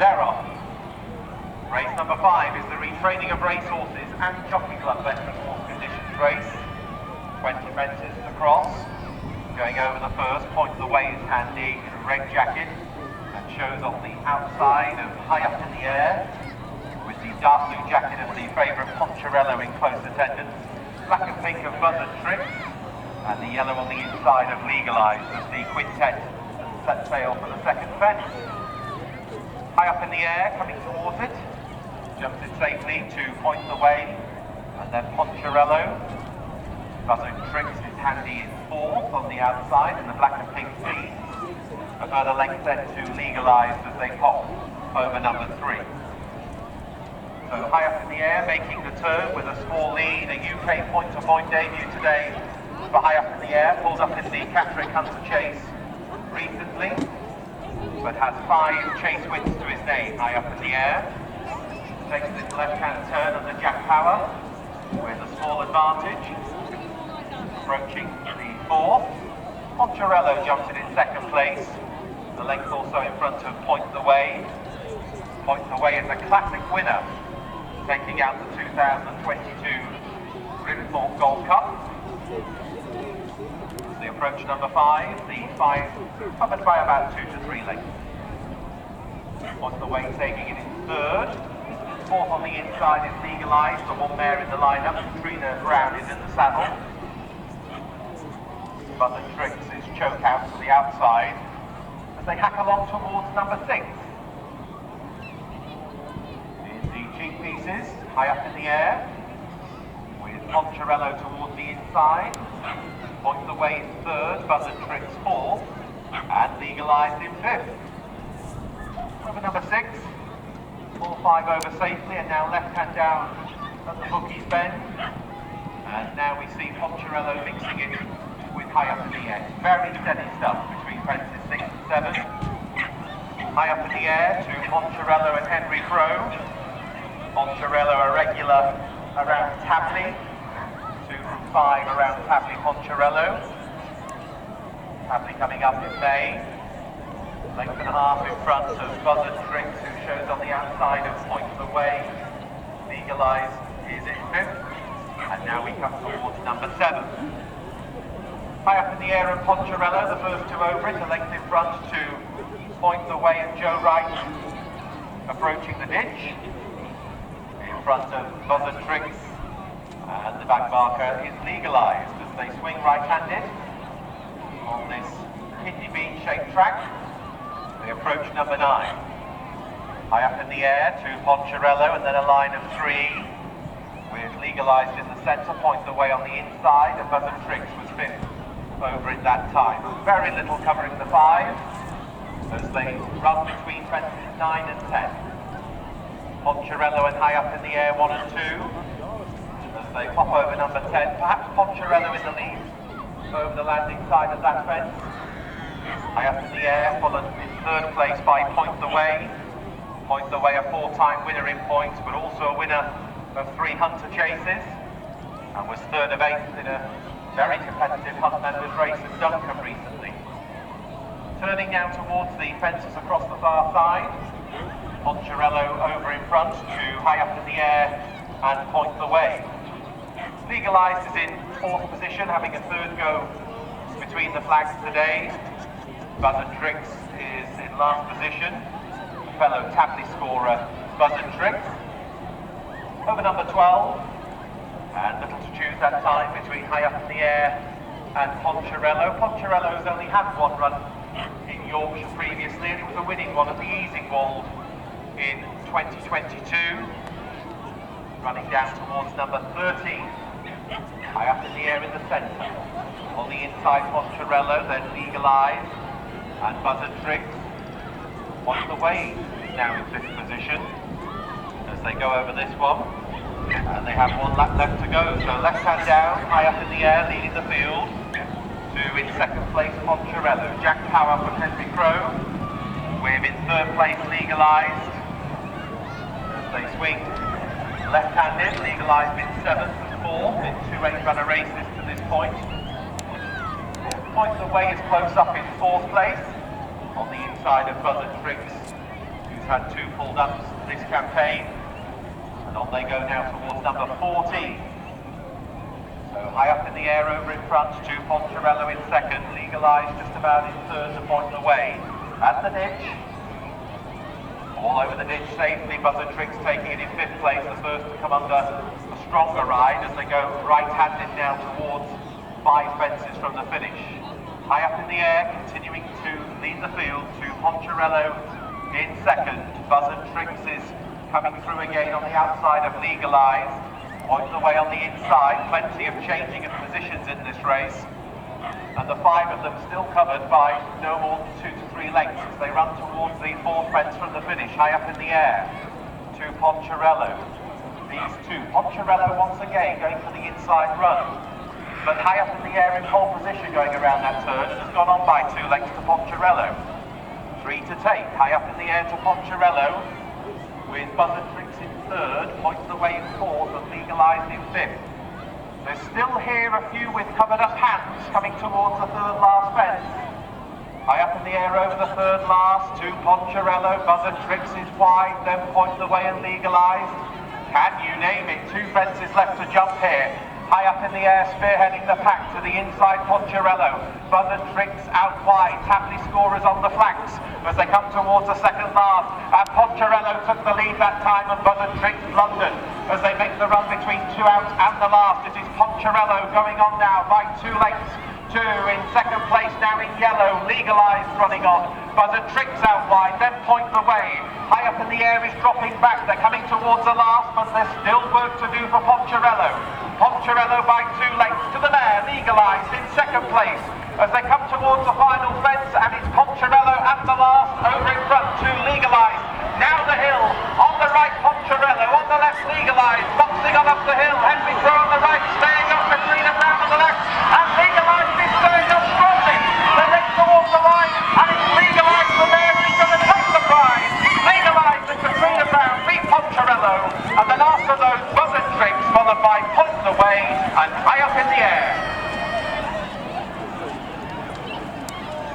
They're off. Race number 5 is the retraining of racehorses and jockey club vetting horse conditions race. 20 fences to cross. Going over the first, point the way is handy in a red jacket and shows on the outside of High Up in the Air with the dark blue jacket of the favourite Poncherello in close attendance, black and pink of Buzzard, Trix, and the yellow on the inside of Legalized as the quintet set sail for the second fence. High Up in the Air coming towards it, jumps it safely to point the way, and then Poncherello. Buzzard, Trix is handy in 4th on the outside in the black and pink team. A further length then to Legalized as they pop over number 3. So High Up in the Air making the turn with a small lead, a UK point-to-point debut today for High Up in the Air, pulled up in the Katriona chase recently, but has 5 chase wins to his name. High Up in the Air takes this left-hand turn under Jack Power with a small advantage. Approaching the 4th. Poncherello jumps in 2nd place. The length also in front of Point the Way. Point the Way is a classic winner, taking out the 2022 Grimthorpe Gold Cup. The approach number 5, the 5 covered by about 2 to 3 lengths. Point the Way taking it in 3rd. 4th on the inside is Legalized, the one mare in the lineup. Katriona Brown is in the saddle. Buzzard, Trix is choke out to the outside as they hack along towards number 6. In the cheek pieces, High Up in the Air, with Poncherello towards the inside. Point the Way in 3rd, Buzzard, Trix 4th, and Legalized in 5th. Over number 6, 4-5 over safely, and now left hand down at the bookies bend. And now we see Poncherello mixing it with High Up in the Air. Very steady stuff between fences 6 and 7. High Up in the Air to Poncherello and Henry Crow. Poncherello a regular around Tabley. 2 from 5 around Tabley Poncherello. Tabley coming up in May. Length and a half in front of Buzzard, Trix, who shows on the outside of Point the Way. Legalized is in 5th. And now we come towards number 7. High Up in the Air and Poncherello, the first 2 over it, a length in front to Point the Way and Joe Wright approaching the ditch. In front of Buzzard, Trix, and the back marker is Legalized as they swing right-handed on this kidney bean shaped track. They approach number 9. High Up in the Air to Poncherello and then a line of 3 with Legalized in the centre, Point the Way on the inside, and Buzzard, Trix was 5th over it that time. Very little covering the 5 as they run between fences 9 and 10. Poncherello and High Up in the Air 1 and 2 as they pop over number 10. Perhaps Poncherello in the lead over the landing side of that fence. High Up in the Air followed in 3rd place by Point the Way. Point the Way a 4-time winner in points, but also a winner of 3 Hunter chases, and was 3rd of 8th in a very competitive Hunt members race at Duncan recently. Turning now towards the fences across the far side. Poncherello over in front to High Up in the Air and Point the Way. Legalized is in 4th position, having a 3rd go between the flags today. Buzzard, Trix is in last position. Fellow Tabley scorer Buzzard, Trix. Over number 12. And little to choose that time between High Up in the Air and Poncherello. Poncherello's only had 1 run in Yorkshire previously, and it was a winning one at the Easingwold in 2022. Running down towards number 13. High Up in the Air in the centre. On the inside, Poncherello, then Legalized, and Buzzard, Trix. Point the Way now in 5th position as they go over this one. And they have 1 lap left to go, so left hand down, High Up in the Air, leading the field. To in 2nd place, Poncherello. Jack Power from Henry Crow, with in 3rd place, Legalized. As they swing left-handed, Legalized in 7th and 4th in 2 8-runner races to this point. Point the Way is close up in 4th place, on the inside of Buzzard, Trix, who's had 2 pulled ups this campaign. And on they go now towards number 14. So high up in the air over in front, to Poncherello in second, Legalized just about in third to point the way. At the ditch, all over the ditch safely, Buzzard Trix taking it in 5th place, the first to come under a stronger ride as they go right-handed now towards 5 fences from the finish. High up in the air, continuing to lead the field, to Poncherello in second. Buzzard Trix is coming through again on the outside of Legalized. Points the way on the inside, plenty of changing of positions in this race. And the 5 of them still covered by no more than 2 to 3 lengths as they run towards the 4th fence from the finish, high up in the air. To Poncherello. These 2. Poncherello once again going for the inside run. But high up in the air in pole position going around that turn and has gone on by 2 lengths to Poncherello. 3 to take, high up in the air to Poncherello. With Buzzard Trix in third, points the way in 4th and Legalized in 5th. There's still here a few with covered up hands coming towards the 3rd last fence. High up in the air over the 3rd last to Poncherello. Buzzard Trix is wide, then points the way and Legalized. Can you name it? 2 fences left to jump here. High up in the air, spearheading the pack to the inside Poncherello. Buzzard Trix out wide, Tapley scorers on the flanks as they come towards the 2nd last. And Poncherello took the lead that time and Buzzard Trix blundered as they make the run between 2 out and the last. It is Poncherello going on now by 2 lengths. 2 in 2nd place now in yellow, Legalized running on. Buzzard Trix out wide, then point the way. High up in the air is dropping back, they're coming towards the last, but there's still work to do for Poncherello. Poncherello by 2 lengths to the mare, Legalized in 2nd place. As they come towards the final fence,